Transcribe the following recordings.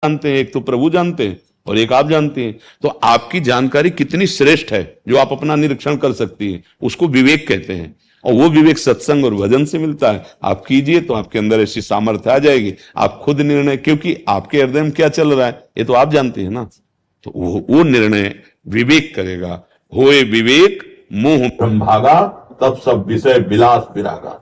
जानते हैं, एक तो प्रभु जानते हैं और एक आप जानते हैं। तो आपकी जानकारी कितनी श्रेष्ठ है जो आप अपना निरीक्षण कर सकती है, उसको विवेक कहते हैं। और वो विवेक सत्संग और भजन से मिलता है। आप कीजिए तो आपके अंदर ऐसी सामर्थ्य आ जाएगी, आप खुद निर्णय, क्योंकि आपके हृदय में क्या चल रहा है ये तो आप जानते हैं ना। तो वो निर्णय विवेक करेगा। होए विवेक मोह ब्रह्मभागा, तब सब विषय विलास विरागा।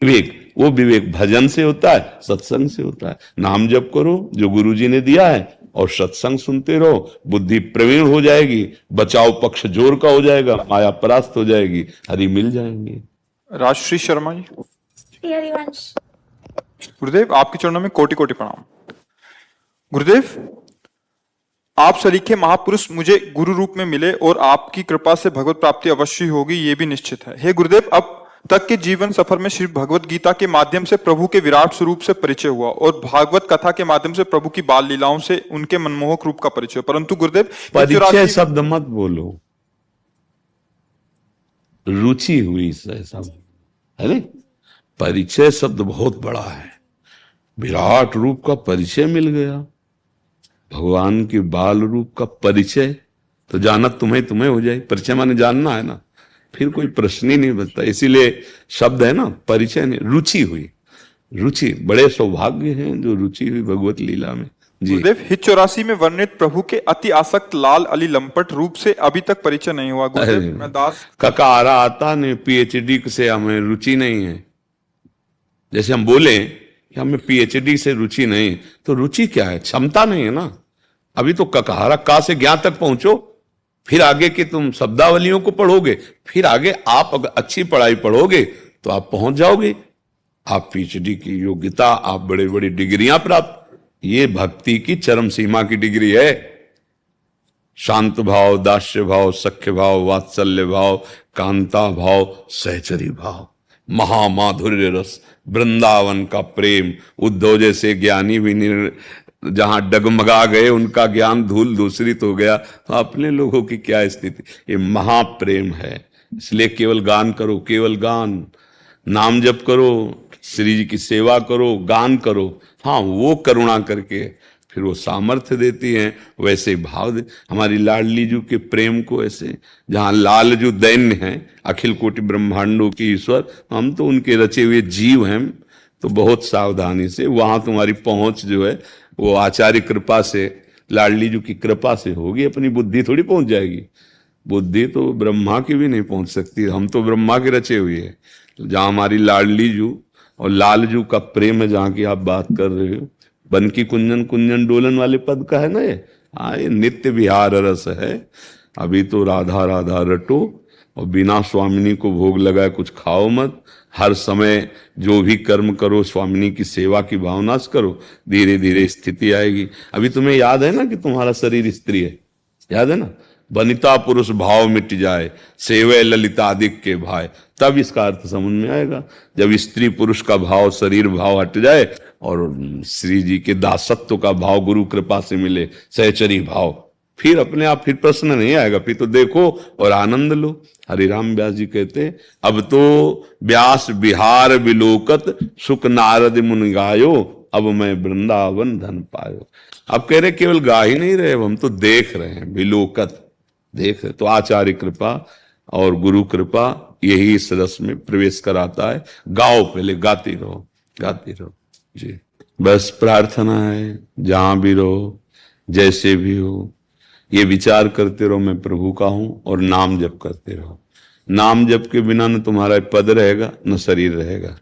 विवेक, वो विवेक भजन से होता है, सत्संग से होता है। नाम जप करो जो गुरुजी ने दिया है और सत्संग सुनते रहो, बुद्धि प्रवीण हो जाएगी, बचाव पक्ष जोर का हो जाएगा, माया परास्त हो जाएगी, हरि मिल जाएंगे। राजश्री शर्मा जी। श्री हरिवंश। गुरुदेव आपके चरणों में कोटि कोटि प्रणाम। गुरुदेव आप सलीखे महापुरुष मुझे गुरु रूप में मिले और आपकी कृपा से भगवत प्राप्ति अवश्य होगी, ये भी निश्चित है। हे गुरुदेव, अब तक के जीवन सफर में श्री भगवत गीता के माध्यम से प्रभु के विराट स्वरूप से परिचय हुआ और भागवत कथा के माध्यम से प्रभु की बाल लीलाओं से उनके मनमोहक रूप का परिचय। परंतु गुरुदेव, परिचय शब्द मत बोलो, रुचि हुई सब है ना। परिचय शब्द बहुत बड़ा है। विराट रूप का परिचय मिल गया, भगवान के बाल रूप का परिचय, तो जाना तुम्हें हो जाए। परिचय माने जानना है ना, फिर कोई प्रश्न ही नहीं बचता। इसीलिए शब्द है ना, परिचय नहीं, रुचि हुई। रुचि, बड़े सौभाग्य हैं जो रुचि हुई भगवत लीला में। गुरुदेव, हित 84 में वर्णित प्रभु के अति आसक्त लाल अली लंपट रूप से अभी तक परिचय नहीं हुआ। गुरुदेव, मैं दास ककारा आता नहीं, पीएचडी से हमें रुचि नहीं है। जैसे हम बोले कि हमें पीएचडी से रुचि नहीं, तो रुचि क्या है? क्षमता नहीं है ना। अभी तो ककारा का से ज्ञान तक पहुंचो, फिर आगे के तुम शब्दावलियों को पढ़ोगे, फिर आगे आप अगर अच्छी पढ़ाई पढ़ोगे तो आप पहुंच जाओगे। आप पीएचडी की योग्यता, आप बड़े बड़ी डिग्रियां प्राप्त, ये भक्ति की चरम सीमा की डिग्री है। शांत भाव, दास्य भाव, सख्य भाव, वात्सल्य भाव, कांता भाव, सहचरी भाव, महामाधुर्य रस, वृंदावन का प्रेम। उद्धव जैसे ज्ञानी भी जहां डगमगा गए, उनका ज्ञान धूल दूसरित हो गया, तो अपने लोगों की क्या स्थिति। ये महाप्रेम है। इसलिए केवल गान करो, केवल गान, नाम जप करो, श्री जी की सेवा करो, गान करो। हाँ, वो करुणा करके फिर वो सामर्थ्य देती हैं। वैसे भाव दे हमारी लाडली जू के प्रेम को, ऐसे जहां लाल जू दैन्य हैं, अखिल कोटि ब्रह्मांडों की ईश्वर, हम तो उनके रचे हुए जीव हैं। तो बहुत सावधानी से वहां तुम्हारी पहुंच जो है वो आचार्य कृपा से, लाडली जू की कृपा से होगी। अपनी बुद्धि थोड़ी पहुंच जाएगी। बुद्धि तो ब्रह्मा की भी नहीं पहुंच सकती, हम तो ब्रह्मा के रचे हुए हैं। तो जहां हमारी लाडली जू और लाल जू का प्रेम है, जहां की आप बात कर रहे हो, बन की कुंजन कुंजन डोलन वाले पद का है ना ये। हाँ, ये नित्य विहार रस है। अभी तो राधा राधा रटो और बिना स्वामिनी को भोग लगाए कुछ खाओ मत। हर समय जो भी कर्म करो स्वामिनी की सेवा की भावना से करो, धीरे धीरे स्थिति आएगी। अभी तुम्हें याद है ना कि तुम्हारा शरीर स्त्री है, याद है ना। बनिता पुरुष भाव मिट जाए, सेवे ललितादिक के भाई, तब इसका अर्थ समझ में आएगा। जब स्त्री पुरुष का भाव, शरीर भाव हट जाए और श्री जी के दासत्व का भाव गुरु कृपा से मिले, सहचरी भाव, फिर अपने आप फिर प्रश्न नहीं आएगा। फिर तो देखो और आनंद लो। हरिराम व्यास जी कहते, अब तो व्यास विहार विलोकत, सुख नारद मुनि गायो, अब मैं वृंदावन धन पायो। अब कह रहे केवल गा ही नहीं रहे, हम तो देख रहे हैं, विलोकत देख रहे। तो आचार्य कृपा और गुरु कृपा यही इस रस में प्रवेश कराता है। गाओ, पहले गाते रहो, गाते रहो जी। बस प्रार्थना है, जहां भी रहो, जैसे भी हो, ये विचार करते रहो मैं प्रभु का हूं, और नाम जप करते रहो। नाम जप के बिना न तुम्हारा पद रहेगा न शरीर रहेगा,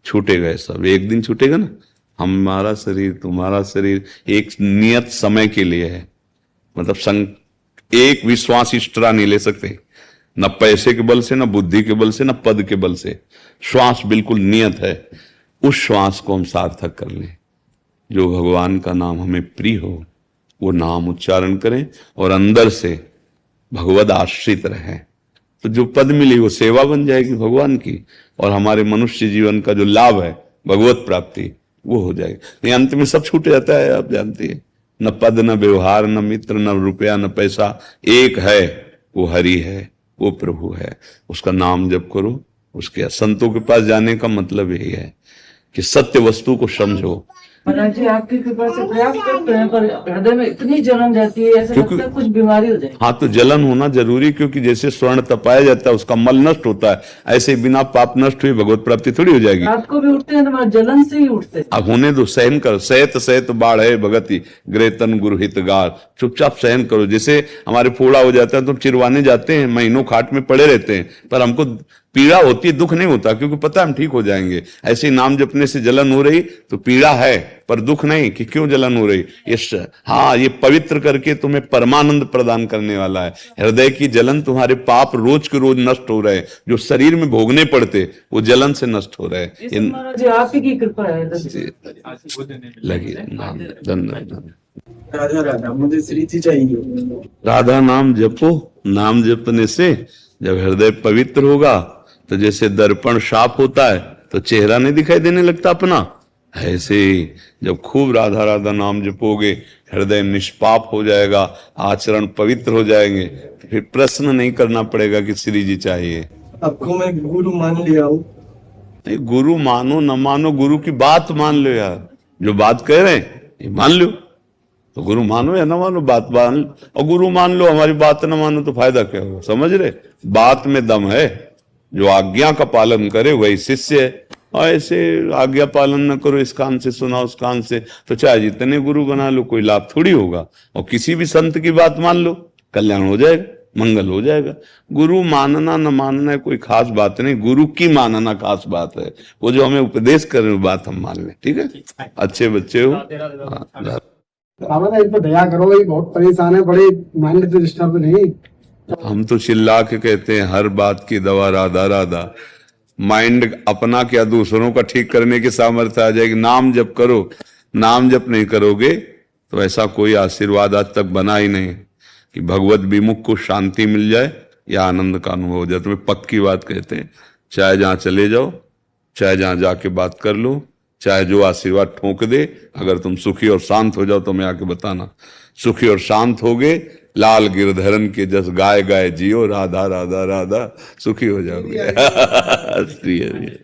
छूटेगा ये सब, एक दिन छूटेगा ना। हमारा शरीर, तुम्हारा शरीर एक नियत समय के लिए है। मतलब एक विश्वास एक्स्ट्रा नहीं ले सकते, न पैसे के बल से, न बुद्धि के बल से, न पद के बल से। श्वास बिल्कुल नियत है। उस श्वास को हम सार्थक कर लें। जो भगवान का नाम हमें प्रिय हो वो नाम उच्चारण करें और अंदर से भगवद आश्रित रहें। तो जो पद मिली वो सेवा बन जाएगी भगवान की, और हमारे मनुष्य जीवन का जो लाभ है भगवत प्राप्ति, वो हो जाएगी। नहीं, अंत में सब छूट जाता है, आप जानती है। न पद, न व्यवहार, न मित्र, न रुपया, न पैसा, एक है, वो हरि है, वो प्रभु है। उसका नाम जप करो। उसके संतों के पास जाने का मतलब यही है कि सत्य वस्तु को समझो। महाराज जी आपकी कृपा से प्रयास करते हैं पर हृदय में इतनी जलन रहती है, ऐसा लगता है कुछ बीमारी हो जाए। हाँ, तो जलन होना जरूरी, क्योंकि जैसे स्वर्ण तपाया जाता है उसका मल नष्ट होता है, ऐसे ही बिना पाप नष्ट हुए भगवत प्राप्ति थोड़ी हो जाएगी। रात को भी उठते हैं तो हमारे जलन से ही उठते हैं। अब होने दो, सहन करो। सहत सहत बाढ़ है भगति ग्रेतन गुरु हितगार। चुपचाप सहन करो। जैसे हमारे फोड़ा हो जाता है तो हम चिरवाने जाते हैं, महीनों खाट में पड़े रहते हैं, पर हमको पीड़ा होती है, दुख नहीं होता, क्योंकि पता है हम ठीक हो जाएंगे। ऐसे ही नाम जपने से जलन हो रही तो पीड़ा है, पर दुख नहीं कि क्यों जलन हो रही। हाँ, ये पवित्र करके तुम्हें परमानंद प्रदान करने वाला है। हृदय की जलन, तुम्हारे पाप रोज के रोज नष्ट हो रहे हैं, जो शरीर में भोगने पड़ते वो जलन से नष्ट हो रहे हैं। महाराज जी आप ही की कृपा है। लगी धन्यवाद। राधा राधा मुझे श्री जी चाहिए। राधा नाम जपो। नाम जपने से जब हृदय पवित्र होगा तो जैसे दर्पण साफ होता है तो चेहरा नहीं दिखाई देने लगता अपना, ऐसे ही जब खूब राधा राधा नाम जपोगे हृदय निष्पाप हो जाएगा, आचरण पवित्र हो जाएंगे, तो फिर प्रश्न नहीं करना पड़ेगा कि श्री जी चाहिए। आपको मैं गुरु मान लिया हूँ। नहीं, गुरु मानो न मानो, गुरु की बात मान लो यार। जो बात कह रहे हैं ये मान लो, तो गुरु मानो या ना मानो, बात मान लो। और गुरु मान लो, हमारी बात ना मानो तो फायदा क्या होगा? समझ रहे, बात में दम है। जो आज्ञा का पालन करे वही शिष्य है, और ऐसे आज्ञा पालन न करो, इस कान से सुना उस कान से, तो चाहे जितने गुरु बना लो कोई लाभ थोड़ी होगा। और किसी भी संत की बात मान लो, कल्याण हो जाएगा, मंगल हो जाएगा। गुरु मानना न मानना है कोई खास बात नहीं, गुरु की मानना खास बात है। वो जो हमें उपदेश कर रहे हो बात हम मान लें, ठीक है? अच्छे बच्चे हो। बाबा इस पर दया करो, ये बहुत परेशान है, बड़े माइंड तो डिस्टर्ब नहीं। हम तो चिल्ला के कहते हैं हर बात की दवा राधा राधा। माइंड अपना क्या दूसरों का ठीक करने की सामर्थ्य आ जाएगी। नाम जप करो। नाम जप नहीं करोगे तो ऐसा कोई आशीर्वाद आज तक बना ही नहीं कि भगवत विमुख को शांति मिल जाए या आनंद का अनुभव हो जाए। तुम्हें पक्की बात कहते हैं, चाहे जहां चले जाओ, चाहे जहां जाके बात कर लो, चाहे जो आशीर्वाद ठोक दे, अगर तुम सुखी और शांत हो जाओ तो मैं आके बताना। सुखी और शांत होगे, लाल गिरधरन के जस गाय गाय जियो, राधा राधा राधा, सुखी हो जाओगे। श्री हरि।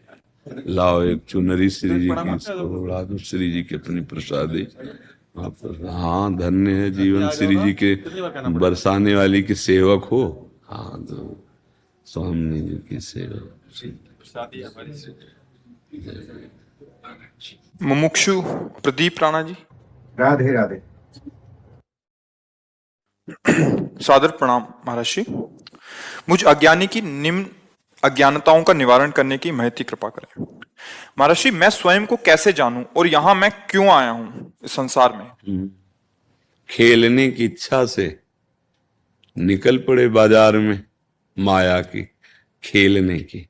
लाओ एक चुनरी श्री जी की, इसको उड़ा दो श्री जी के अपनी प्रसादी। हाँ, धन्य है जीवन श्री जी के बरसाने वाली की सेवक हो। हाँ, तो स्वामी जी की सेवक। मुमुक्षु प्रदीप राणा जी। राधे राधे। सादर प्रणाम महाराज जी। मुझ अज्ञानी की निम्न अज्ञानताओं का निवारण करने की महती कृपा करें। महाराज जी, मैं स्वयं को कैसे जानूं और यहाँ मैं क्यों आया हूं इस संसार में? खेलने की इच्छा से निकल पड़े बाजार में, माया की, खेलने की।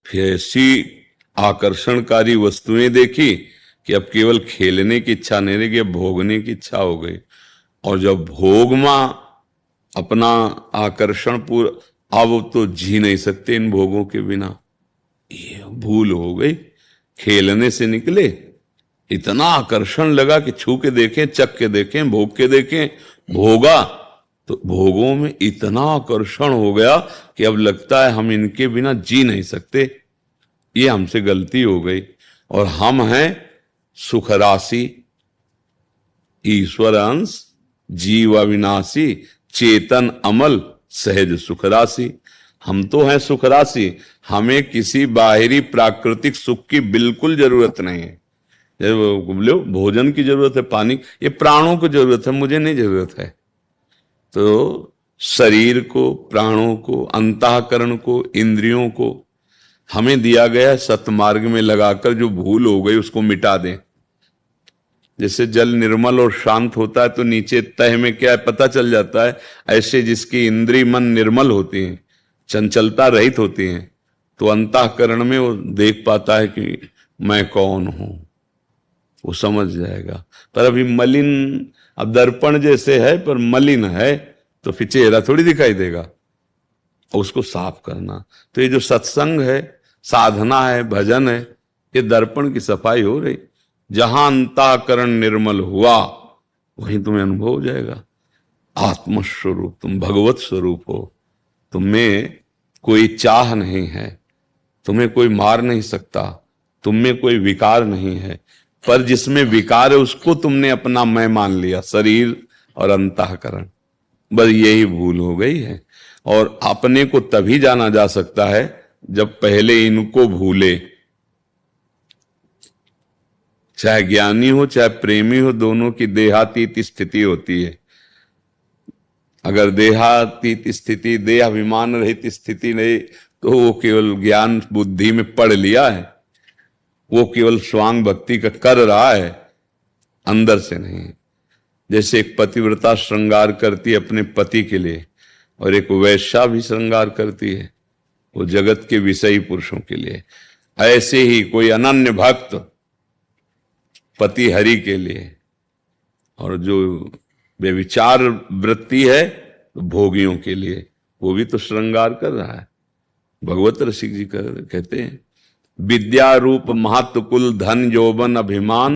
फिर ऐसी आकर्षणकारी वस्तुएं देखी कि अब केवल खेलने की इच्छा नहीं रही, अब भोगने की इच्छा हो गई। और जब भोग में अपना आकर्षण पूरा, अब तो जी नहीं सकते इन भोगों के बिना, ये भूल हो गई। खेलने से निकले, इतना आकर्षण लगा कि छू के देखें, चख के देखें, भोग के देखें, भोगा तो भोगों में इतना आकर्षण हो गया कि अब लगता है हम इनके बिना जी नहीं सकते। ये हमसे गलती हो गई। और हम हैं सुख राशि, ईश्वर अंश, जीव अविनाशी, चेतन अमल, सहज सुख राशि। हम तो हैं सुख राशि, हमें किसी बाहरी प्राकृतिक सुख की बिल्कुल जरूरत नहीं है। बोले भोजन की जरूरत है, पानी, ये प्राणों को जरूरत है, मुझे नहीं जरूरत है। तो शरीर को, प्राणों को, अंतःकरण को, इंद्रियों को हमें दिया गया है सतमार्ग में लगाकर, जो भूल हो गई उसको मिटा दें। जैसे जल निर्मल और शांत होता है तो नीचे तह में क्या है पता चल जाता है, ऐसे जिसकी इंद्रिय मन निर्मल होती हैं, चंचलता रहित होती हैं, तो अंतःकरण में वो देख पाता है कि मैं कौन हूं, वो समझ जाएगा। पर अभी मलिन, अब दर्पण जैसे है पर मलिन है, तो फिर चेहरा थोड़ी दिखाई देगा, उसको साफ करना। तो ये जो सत्संग है, साधना है, भजन है, ये दर्पण की सफाई हो रही। जहां अंतःकरण निर्मल हुआ वहीं तुम्हें अनुभव हो जाएगा आत्मस्वरूप, तुम भगवत स्वरूप हो। तुम्हें कोई चाह नहीं है, तुम्हें कोई मार नहीं सकता, तुम में कोई विकार नहीं है, पर जिसमें विकार है उसको तुमने अपना मैं मान लिया, शरीर और अंतःकरण। बस यही भूल हो गई है। और अपने को तभी जाना जा सकता है जब पहले इनको भूले। चाहे ज्ञानी हो चाहे प्रेमी हो, दोनों की देहातीत स्थिति होती है। अगर देहातीत स्थिति, देहाभिमान रहित स्थिति नहीं, तो वो केवल ज्ञान बुद्धि में पढ़ लिया है, वो केवल स्वांग भक्ति का कर रहा है, अंदर से नहीं। जैसे एक पतिव्रता श्रृंगार करती है अपने पति के लिए, और एक वैश्या भी श्रृंगार करती है वो जगत के विषयी पुरुषों के लिए। ऐसे ही कोई अनन्य भक्त पति हरि के लिए, और जो व्यभिचार वृत्ति है तो भोगियों के लिए, वो भी तो श्रृंगार कर रहा है। भगवत रसिक जी कहते हैं, विद्या रूप महत्व कुल धन यौवन अभिमान